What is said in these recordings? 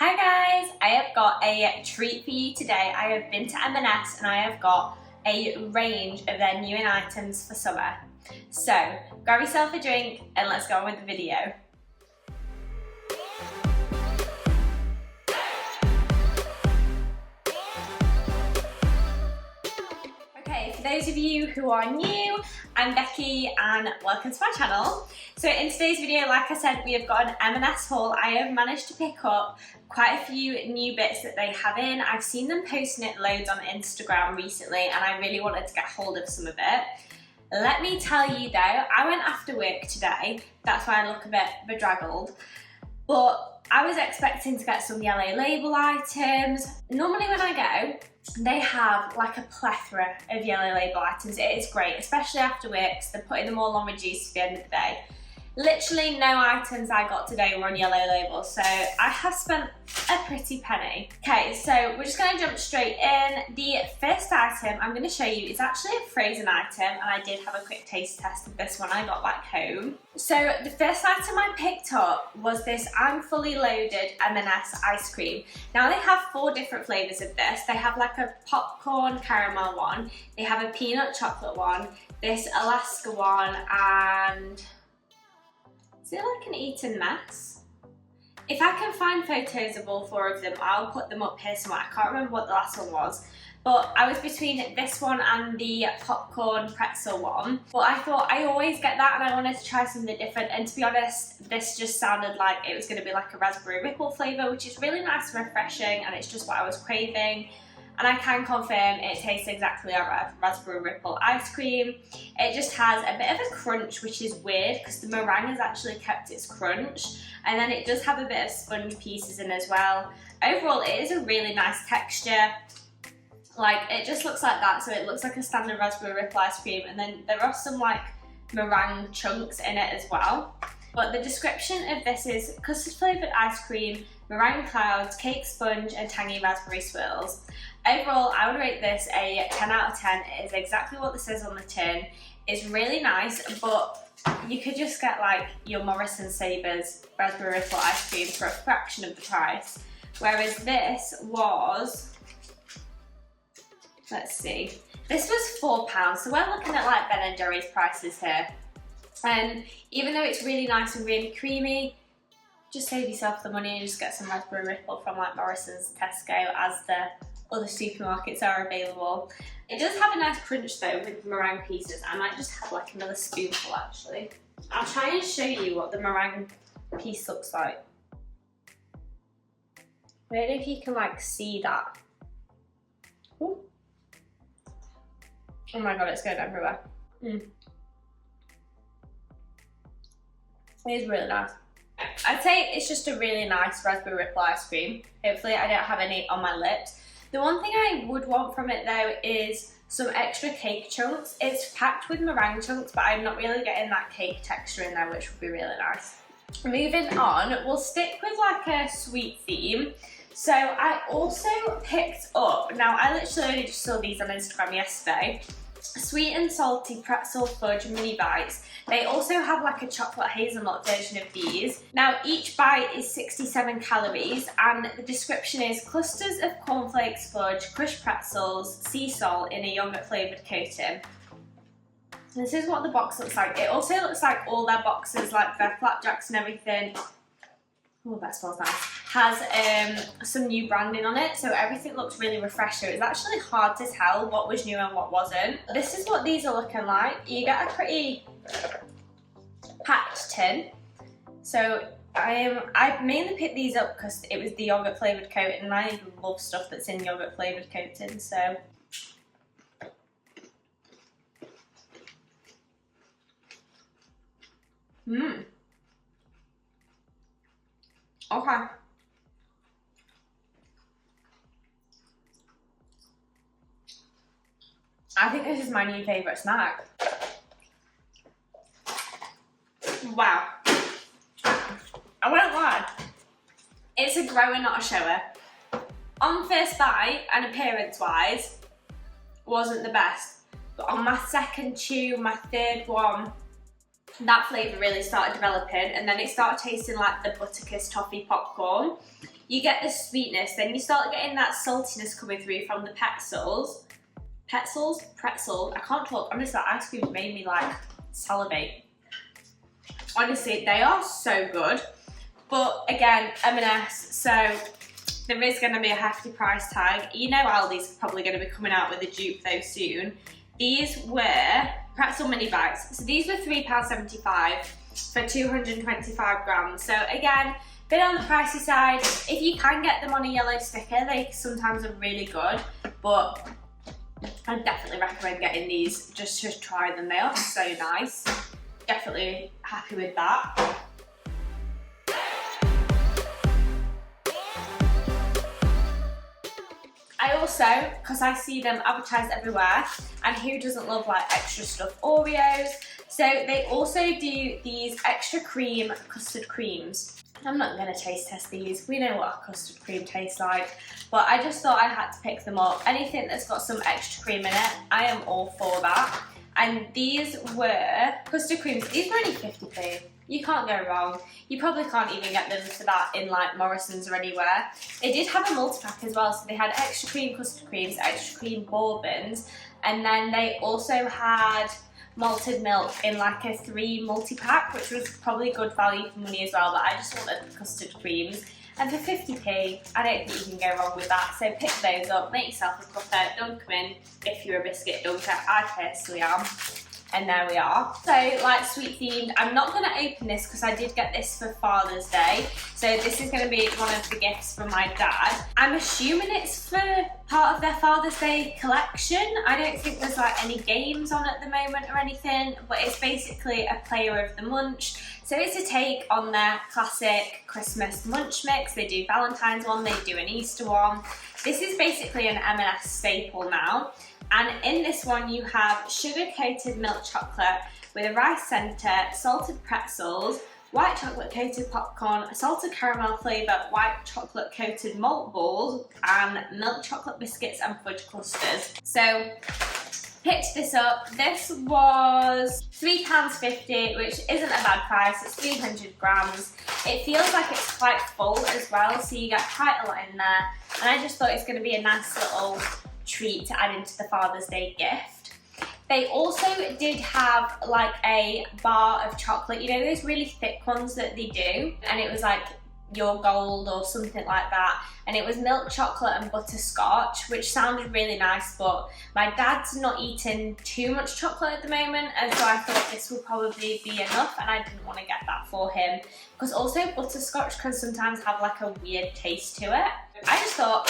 Hi guys, I have got a treat for you today. I have been to M&S and I have got a range of their new in items for summer. So grab yourself a drink and let's go on with the video. Okay, for those of you who are new, I'm Becky and welcome to my channel. So in today's video, like I said, we have got an M&S haul. I have managed to pick up quite a few new bits that they have in. I've seen them posting it loads on Instagram recently and I really wanted to get hold of some of it. Let me tell you though, I went after work today, that's why I look a bit bedraggled, but I was expecting to get some yellow label items. Normally when I go, they have like a plethora of yellow label items. It is great, especially after work, because they're putting them all on reduced at the end of the day. Literally no items I got today were on yellow label, so I have spent a pretty penny. Okay, so we're just going to jump straight in. The first item I'm going to show you is actually a frozen item, and I did have a quick taste test of this when I got back home. So the first item I picked up was this I'm Fully Loaded M&S ice cream. Now they have 4 different flavours of this. They have like a popcorn caramel one, they have a peanut chocolate one, this Alaska one, and is it like an eaten mess? If I can find photos of all 4 of them, I'll put them up here somewhere. I can't remember what the last one was. But I was between this one and the popcorn pretzel one. But I thought I always get that and I wanted to try something different. And to be honest, this just sounded like it was going to be like a raspberry ripple flavour, which is really nice and refreshing, and it's just what I was craving. And I can confirm it tastes exactly like raspberry ripple ice cream. It just has a bit of a crunch, which is weird because the meringue has actually kept its crunch. And then it does have a bit of sponge pieces in as well. Overall, it is a really nice texture. Like, it just looks like that, so it looks like a standard raspberry ripple ice cream. And then there are some like meringue chunks in it as well. But the description of this is custard flavoured ice cream, meringue clouds, cake sponge and tangy raspberry swirls. Overall, I would rate this a 10 out of 10. It is exactly what this says on the tin. It's really nice, but you could just get like your Morrison Sabres raspberry ripple ice cream for a fraction of the price. Whereas this was, let's see, this was £4, so we're looking at like Ben & Jerry's prices here. And even though it's really nice and really creamy, just save yourself the money and just get some raspberry ripple from like Morrison's, Tesco, as the other supermarkets are available. It does have a nice crunch though with meringue pieces. I might just have like another spoonful actually. I'll try and show you what the meringue piece looks like. I don't know if you can like see that. Ooh. Oh my god, it's going everywhere. It is really nice. I'd say it's just a really nice raspberry ripple ice cream. Hopefully I don't have any on my lips. The one thing I would want from it though is some extra cake chunks. It's packed with meringue chunks, but I'm not really getting that cake texture in there, which would be really nice. Moving on, we'll stick with like a sweet theme. So I also picked up, now I literally only just saw these on Instagram yesterday, sweet and salty pretzel fudge mini bites. They also have like a chocolate hazelnut version of these. Now each bite is 67 calories and the description is clusters of cornflakes fudge, crushed pretzels, sea salt in a yogurt flavoured coating. This is what the box looks like. It also looks like all their boxes, like their flapjacks and everything. Oh, that smells nice. Has some new branding on it, so everything looks really refreshing. It's actually hard to tell what was new and what wasn't. This is what these are looking like. You get a pretty packed tin. So I mainly picked these up because it was the yogurt flavoured coating, and I love stuff that's in yogurt flavoured coating. So okay. I think this is my new favourite snack. Wow. I won't lie. It's a grower, not a shower. On first bite and appearance wise, wasn't the best. But on my second chew, my third one, that flavour really started developing, and then it started tasting like the Butterkiss toffee popcorn. you get the sweetness, then you start getting that saltiness coming through from the pretzels. I can't talk. I'm just like, ice cream's made me like salivate. Honestly, they are so good. But again, M&S, so there is going to be a hefty price tag. You know Aldi's probably going to be coming out with a dupe though soon. These were pretzel mini bags. So these were £3.75 for 225 grams. So again, bit on the pricey side. If you can get them on a yellow sticker, they sometimes are really good. But I definitely recommend getting these just to try them. They are so nice. Definitely happy with that. I also, because I see them advertised everywhere, and who doesn't love like extra stuffed Oreos? So they also do these extra cream custard creams. I'm not going to taste test these, we know what a custard cream tastes like, but I just thought I had to pick them up. Anything that's got some extra cream in it, I am all for that. And these were custard creams, these were only 50p. You can't go wrong. You probably can't even get them for that in like Morrison's or anywhere. They did have a multi-pack as well, so they had extra cream custard creams, extra cream bourbons, and then they also had malted milk in like a 3 multi-pack, which was probably good value for money as well, but I just wanted the custard creams. And for 50p, I don't think you can go wrong with that. So pick those up, make yourself a cuppa, dunk them in if you're a biscuit dunker. I personally am. And there we are. So like sweet themed, I'm not going to open this because I did get this for Father's Day. So this is going to be one of the gifts from my dad. I'm assuming it's for part of their Father's Day collection. I don't think there's like any games on at the moment or anything, but it's basically a player of the munch. So it's a take on their classic Christmas munch mix. They do Valentine's one, they do an Easter one. This is basically an M&S staple now. And in this one you have sugar-coated milk chocolate with a rice centre, salted pretzels, white chocolate-coated popcorn, salted caramel flavour, white chocolate-coated malt balls, and milk chocolate biscuits and fudge clusters. So, picked this up. This was £3.50, which isn't a bad price. It's 300 grams. It feels like it's quite full as well, so you get quite a lot in there. And I just thought it's going to be a nice little treat to add into the Father's Day gift. They also did have like a bar of chocolate, you know those really thick ones that they do, and it was like Your Gold or something like that, and it was milk chocolate and butterscotch, which sounded really nice, but my dad's not eating too much chocolate at the moment, and so I thought this would probably be enough, and I didn't want to get that for him because also butterscotch can sometimes have like a weird taste to it. I just thought,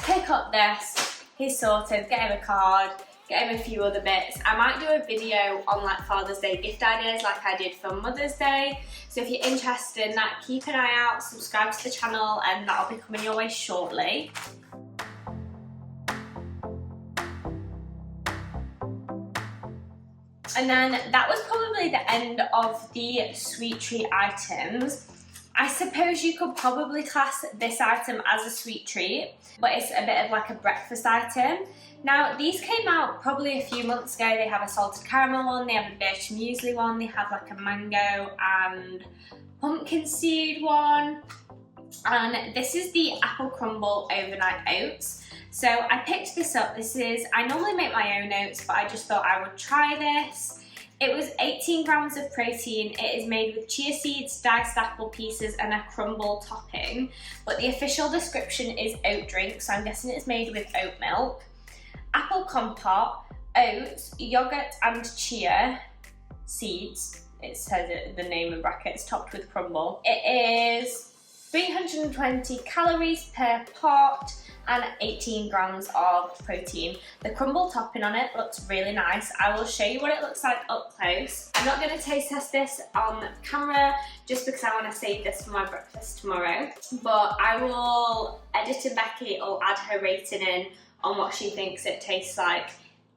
pick up this. He's sorted, get him a card, get him a few other bits. I might do a video on like Father's Day gift ideas like I did for Mother's Day. So if you're interested in that, keep an eye out, subscribe to the channel, and that'll be coming your way shortly. And then that was probably the end of the sweet treat items. I suppose you could probably class this item as a sweet treat, but it's a bit of like a breakfast item. Now, these came out probably a few months ago. They have a salted caramel one, they have a birch muesli one, they have like a mango and pumpkin seed one. And this is the apple crumble overnight oats. So I picked this up. I normally make my own oats, but I just thought I would try this. It was 18 grams of protein. It is made with chia seeds, diced apple pieces, and a crumble topping. But the official description is oat drink, so I'm guessing it's made with oat milk. Apple compote, oats, yogurt, and chia seeds. It says it in the name in brackets, topped with crumble. It is 320 calories per pot and 18 grams of protein. The crumble topping on it looks really nice. I will show you what it looks like up close. I'm not going to taste test this on camera just because I want to save this for my breakfast tomorrow, but I will edit and Becky will add her rating in on what she thinks it tastes like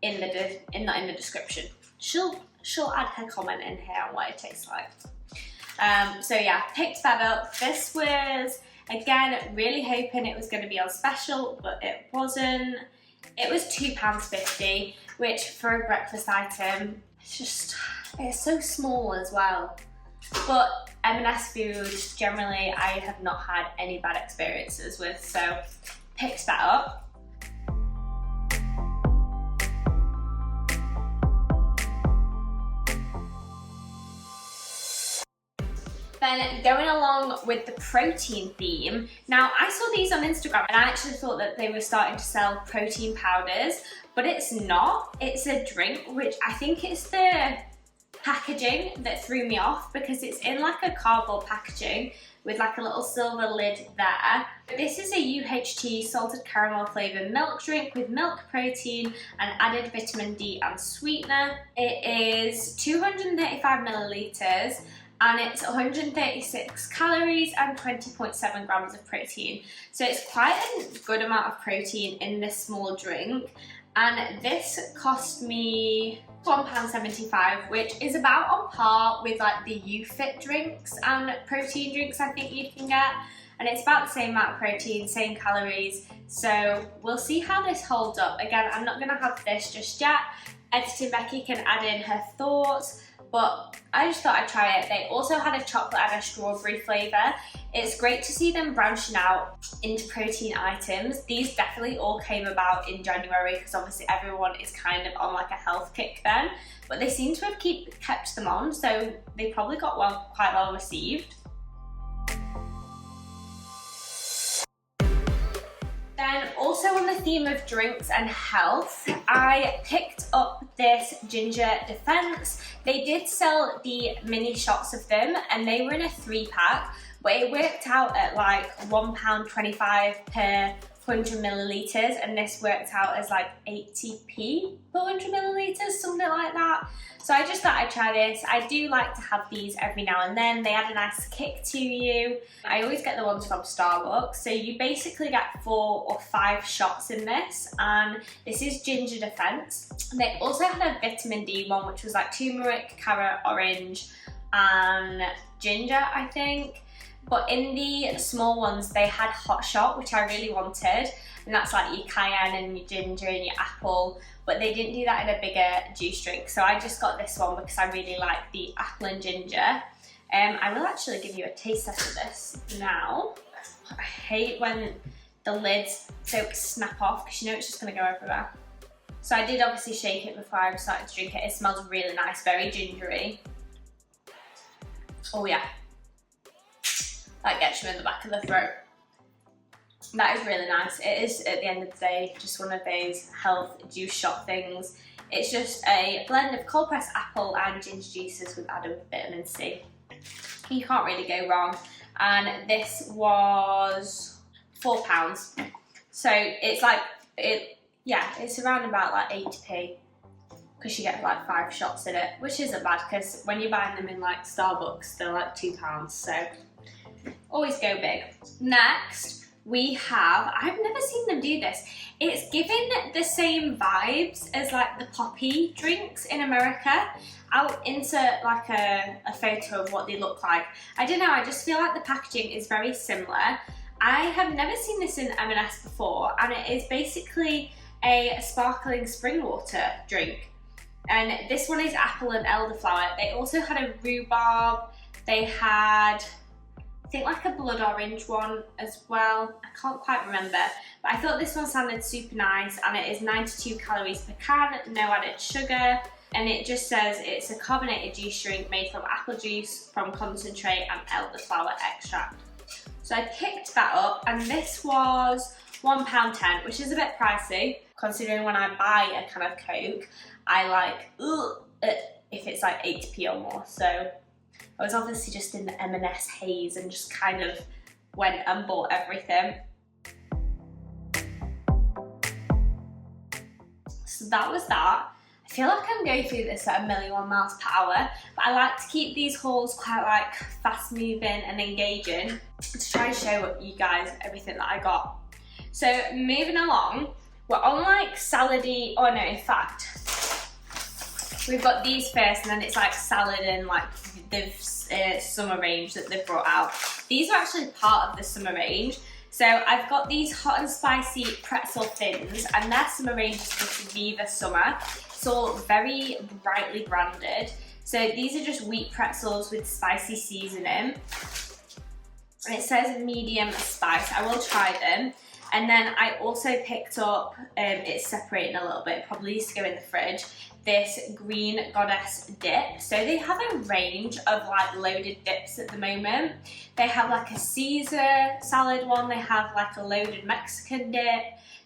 in the description. She'll add her comment in here on what it tastes like. So yeah, picked that up. This was, again, really hoping it was going to be on special, but it wasn't. It was £2.50, which for a breakfast item, it's so small as well. But M&S food, generally, I have not had any bad experiences with, so picked that up. Then going along with the protein theme, now I saw these on Instagram and I actually thought that they were starting to sell protein powders, but it's not. It's a drink, which I think it's the packaging that threw me off, because it's in like a cardboard packaging with like a little silver lid there. This is a UHT salted caramel flavoured milk drink with milk, protein and added vitamin D and sweetener. It is 235 millilitres and it's 136 calories and 20.7 grams of protein. So it's quite a good amount of protein in this small drink. And this cost me £1.75, which is about on par with like the UFit drinks and protein drinks I think you can get. And it's about the same amount of protein, same calories. So we'll see how this holds up. Again, I'm not gonna have this just yet. Editing Becky can add in her thoughts, but I just thought I'd try it. They also had a chocolate and a strawberry flavour. It's great to see them branching out into protein items. These definitely all came about in January because obviously everyone is kind of on like a health kick then, but they seem to have kept them on, so they probably got quite well received. Then also on the theme of drinks and health, I picked up this ginger defense. They did sell the mini shots of them and they were in a 3-pack, but it worked out at like £1.25 per 100 millilitres, and this worked out as like 80p per 100 millilitres, something like that. So I just thought I'd try this. I do like to have these every now and then. They add a nice kick to you. I always get the ones from Starbucks. So you basically get 4 or 5 shots in this, and this is ginger defense. And they also had a vitamin D one, which was like turmeric, carrot, orange, and ginger, I think. But in the small ones, they had hot shot, which I really wanted. And that's like your cayenne and your ginger and your apple. But they didn't do that in a bigger juice drink. So I just got this one because I really like the apple and ginger. I will actually give you a taste test of this now. I hate when the lids don't snap off because you know it's just gonna go everywhere. So I did obviously shake it before I started to drink it. It smells really nice, very gingery. Oh yeah. That gets you in the back of the throat. That is really nice. It is, at the end of the day, just one of those health juice shot things. It's just a blend of cold pressed apple and ginger juices with added vitamin C. You can't really go wrong. And this was £4. So it's like, it's around about like 80p because you get like 5 shots in it, which isn't bad because when you're buying them in like Starbucks, they're like £2. So always go big. Next, we have, I've never seen them do this. It's given the same vibes as like the poppy drinks in America. I'll insert like a photo of what they look like. I don't know, I just feel like the packaging is very similar. I have never seen this in M&S before, and it is basically a sparkling spring water drink. And this one is apple and elderflower. They also had a rhubarb. They had, I think like a blood orange one as well. I can't quite remember, but I thought this one sounded super nice, and it is 92 calories per can, no added sugar, and it just says it's a carbonated juice drink made from apple juice, from concentrate and elderflower extract. So I picked that up, and this was £1.10, which is a bit pricey, considering when I buy a can of Coke, I like, if it's like 80p or more, so I was obviously just in the M&S haze and just kind of went and bought everything. So that was that. I feel like I'm going through this at 1,000,000 miles per hour, but I like to keep these hauls quite like fast moving and engaging to try and show you guys everything that I got. So moving along, we're on like salady, oh no, in fact, we've got these first, and then it's like salad and like the summer range that they've brought out. These are actually part of the summer range. So I've got these hot and spicy pretzel thins, and their summer range is just VIVA Summer. It's all very brightly branded. So these are just wheat pretzels with spicy seasoning. And it says medium spice. I will try them. And then I also picked up, it's separating a little bit, probably needs to go in the fridge, this Green Goddess dip. So they have a range of like loaded dips at the moment. They have like a Caesar salad one, they have like a loaded Mexican dip.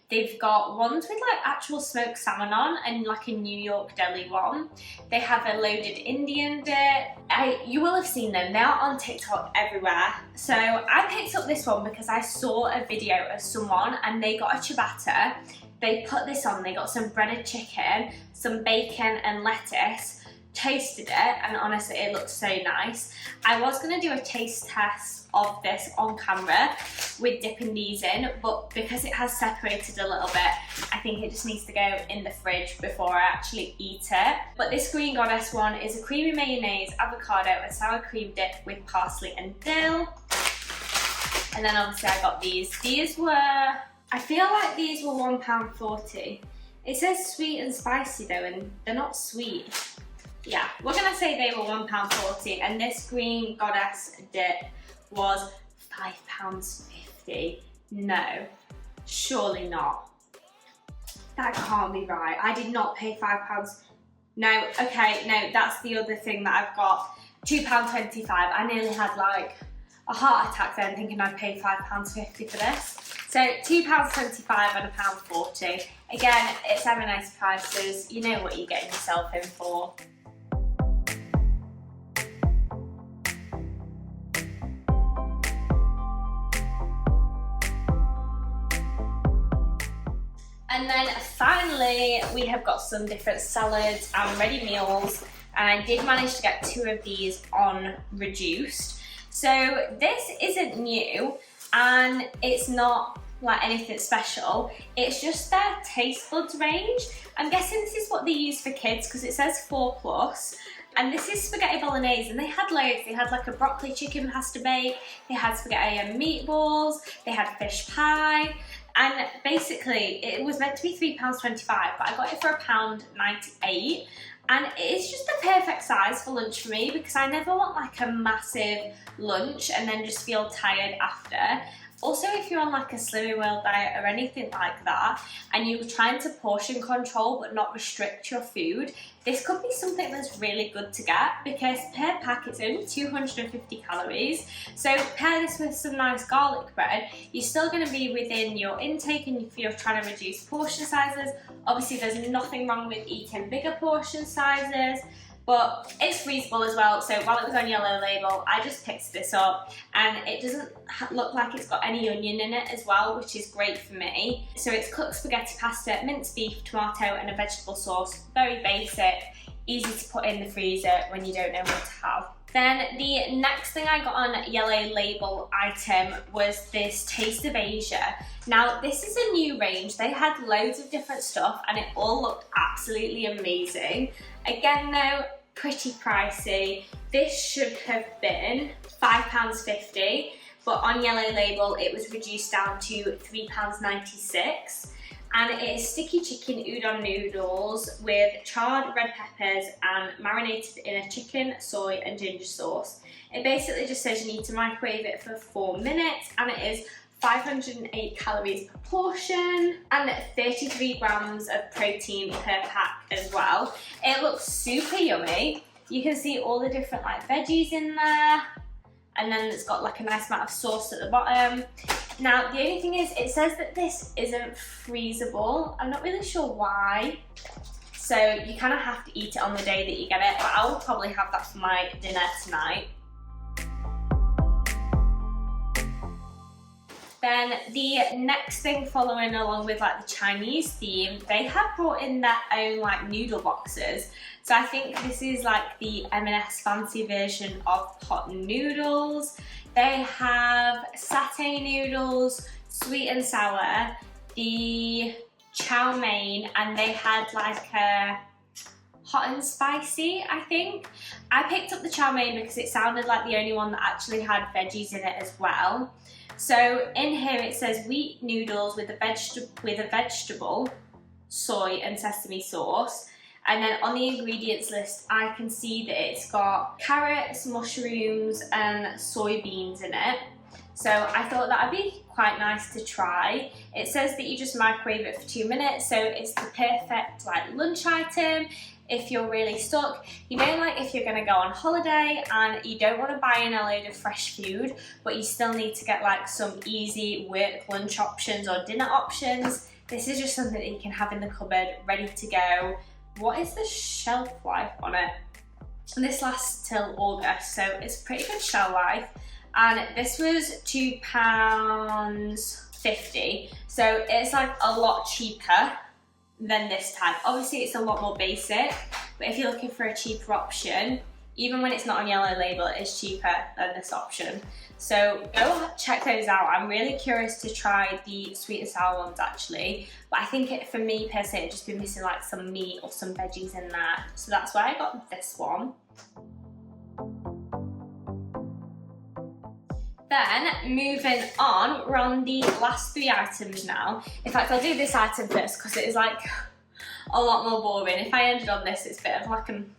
They've got ones with like actual smoked salmon on and like a New York deli one. They have a loaded Indian dip. You will have seen them, they're on TikTok everywhere. So I picked up this one because I saw a video of someone and they got a ciabatta. They put this on, they got some breaded chicken, some bacon and lettuce, tasted it, and honestly it looked so nice. I was going to do a taste test of this on camera with dipping these in, but because it has separated a little bit, I think it just needs to go in the fridge before I actually eat it. But this Green Goddess one is a creamy mayonnaise, avocado and sour cream dip with parsley and dill. And then obviously I got these. These were, I feel like these were £1.40. It says sweet and spicy though, and they're not sweet. Yeah, we're gonna say they were £1.40, and this Green Goddess dip was £5.50. No, surely not. That can't be right. I did not pay £5. No, okay, no, that's the other thing that I've got. £2.25. I nearly had like a heart attack then thinking I'd pay £5.50 for this. So £2.25 and £1.40. Again, it's M&S prices. You know what you're getting yourself in for. And then finally, we have got some different salads and ready meals. And I did manage to get 2 of these on reduced. So this isn't new and it's not like anything special. It's just their taste buds range. I'm guessing this is what they use for kids because it says 4+. And this is spaghetti bolognese, and they had loads. They had like a broccoli chicken pasta bake, they had spaghetti and meatballs, they had fish pie. And basically, it was meant to be £3.25, but I got it for £1.98. And it's just the perfect size for lunch for me because I never want like a massive lunch and then just feel tired after. Also, if you're on like a Slimming World diet or anything like that, and you're trying to portion control but not restrict your food, this could be something that's really good to get because per pack it's only 250 calories. So pair this with some nice garlic bread, you're still going to be within your intake, and if you're trying to reduce portion sizes, obviously there's nothing wrong with eating bigger portion sizes. But it's feasible as well. So while it was on Yellow Label, I just picked this up, and it doesn't look like it's got any onion in it as well, which is great for me. So it's cooked spaghetti pasta, minced beef, tomato and a vegetable sauce. Very basic, easy to put in the freezer when you don't know what to have. Then the next thing I got on Yellow Label item was this Taste of Asia. Now this is a new range. They had loads of different stuff and it all looked absolutely amazing. Again though, pretty pricey. This should have been £5.50, but on Yellow Label it was reduced down to £3.96. And it is sticky chicken udon noodles with charred red peppers and marinated in a chicken, soy and ginger sauce. It basically just says you need to microwave it for 4 minutes, and it is 508 calories per portion and 33 grams of protein per pack as well. It looks super yummy. You can see all the different like veggies in there, and then it's got like a nice amount of sauce at the bottom. Now the only thing is, it says that this isn't freezable. I'm not really sure why. So you kind of have to eat it on the day that you get it, but I will probably have that for my dinner tonight. Then the next thing, following along with like the Chinese theme, they have brought in their own like noodle boxes. So I think this is like the M&S fancy version of pot noodles. They have satay noodles, sweet and sour, the chow mein, and they had like a hot and spicy, I think. I picked up the chow mein because it sounded like the only one that actually had veggies in it as well. So in here it says wheat noodles with a vegetable, soy and sesame sauce. And then on the ingredients list, I can see that it's got carrots, mushrooms, and soybeans in it. So I thought that'd be quite nice to try. It says that you just microwave it for 2 minutes, so it's the perfect like lunch item if you're really stuck. You know, like if you're gonna go on holiday and you don't want to buy in a load of fresh food, but you still need to get like some easy work lunch options or dinner options. This is just something that you can have in the cupboard, ready to go. What is the shelf life on it? And this lasts till August, so it's pretty good shelf life. And this was £2.50, so it's like a lot cheaper than this type. Obviously it's a lot more basic, but if you're looking for a cheaper option, even when it's not on yellow label, it is cheaper than this option. So go check those out. I'm really curious to try the sweet and sour ones actually, but I think for me personally, it'd just be missing like some meat or some veggies in there. So that's why I got this one. Then moving on, we're on the last 3 items now. In fact, I'll do this item first because it is like a lot more boring. If I ended on this, it's a bit of like an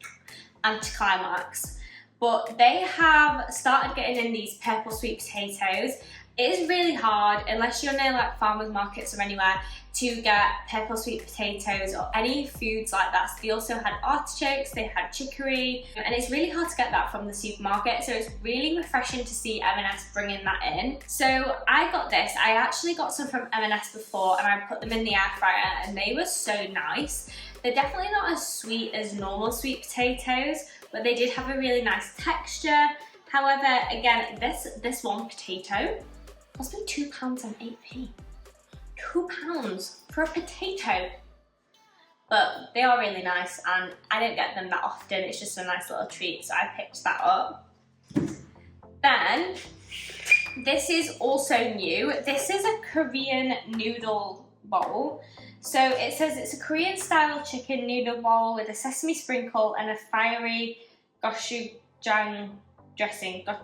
anticlimax. But they have started getting in these purple sweet potatoes. It is really hard, unless you're near like farmers markets or anywhere, to get purple sweet potatoes or any foods like that. So they also had artichokes, they had chicory, and it's really hard to get that from the supermarket. So it's really refreshing to see M&S bringing that in. So I got this. I actually got some from M&S before and I put them in the air fryer and they were so nice. They're definitely not as sweet as normal sweet potatoes, but they did have a really nice texture. However, again, this one potato cost me £2.08. £2 for a potato. But they are really nice and I don't get them that often. It's just a nice little treat, so I picked that up. Then, this is also new. This is a Korean noodle bowl. So it says it's a Korean style chicken noodle bowl with a sesame sprinkle and a fiery gochujang dressing. I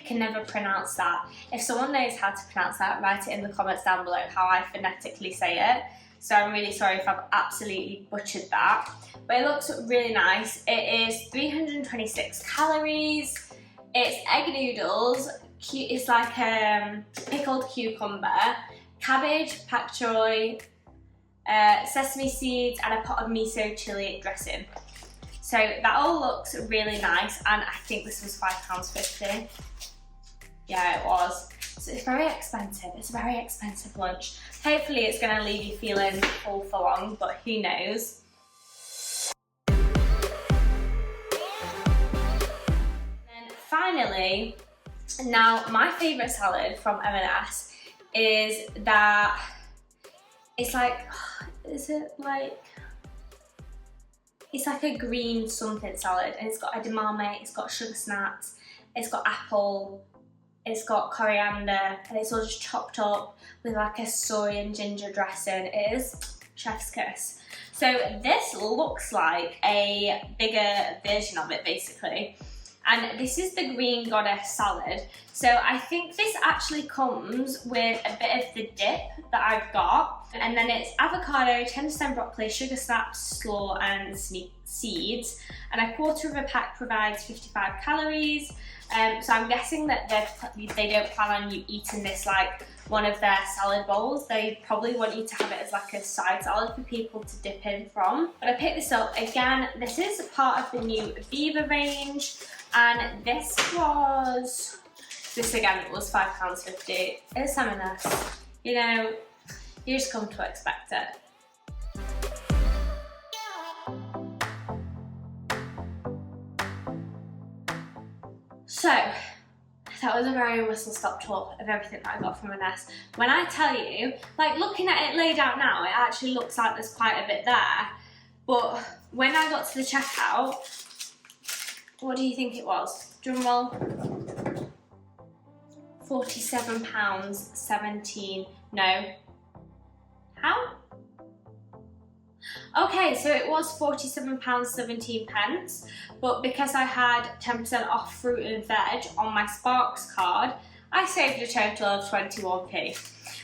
can never pronounce that. If someone knows how to pronounce that, write it in the comments down below how I phonetically say it. So I'm really sorry if I've absolutely butchered that. But it looks really nice. It is 326 calories. It's egg noodles. It's like pickled cucumber, cabbage, pak choy, sesame seeds, and a pot of miso chili dressing. So that all looks really nice, and I think this was £5.50. Yeah, it was. So it's very expensive. It's a very expensive lunch. Hopefully it's going to leave you feeling full for long, but who knows. And then finally, now my favourite salad from M&S is that it's like, is it like, it's like a green something salad, and it's got edamame, it's got sugar snaps, it's got apple, it's got coriander, and it's all just chopped up with like a soy and ginger dressing. It is chef's kiss. So this looks like a bigger version of it basically. And this is the Green Goddess salad. So I think this actually comes with a bit of the dip that I've got. And then it's avocado, 10% broccoli, sugar snaps, slaw, and seeds. And a quarter of a pack provides 55 calories. So I'm guessing that they don't plan on you eating this like one of their salad bowls. They probably want you to have it as like a side salad for people to dip in from. But I picked this up. Again, this is part of the new VIVA range. And this again was £5.50. It's M&S. You know, you just come to expect it. So, that was a very whistle-stop tour of everything that I got from M&S. When I tell you, like looking at it laid out now, it actually looks like there's quite a bit there. But when I got to the checkout, what do you think it was? Drum roll. £47.17. No. How? Okay, so it was £47.17, but because I had 10% off fruit and veg on my Sparks card, I saved a total of 21p.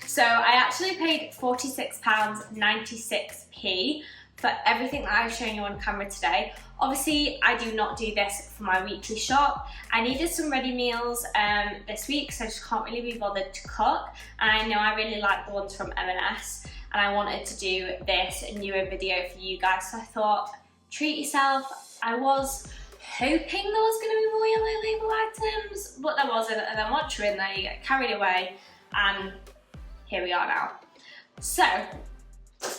So I actually paid £46.96p for for everything that I've shown you on camera today. Obviously, I do not do this for my weekly shop. I needed some ready meals this week, so I just can't really be bothered to cook. And I know I really like the ones from M&S, and I wanted to do this newer video for you guys. So I thought, treat yourself. I was hoping there was going to be more yellow label items, but there wasn't. And then once you're in there, you get carried away, and here we are now. So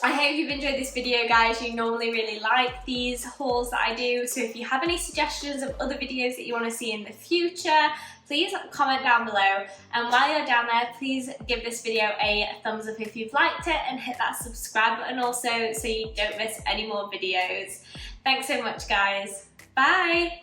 I hope you've enjoyed this video, guys. You normally really like these hauls that I do, so if you have any suggestions of other videos that you want to see in the future, please comment down below. And while you're down there, please give this video a thumbs up if you've liked it, and hit that subscribe button also so you don't miss any more videos. Thanks so much, guys. Bye!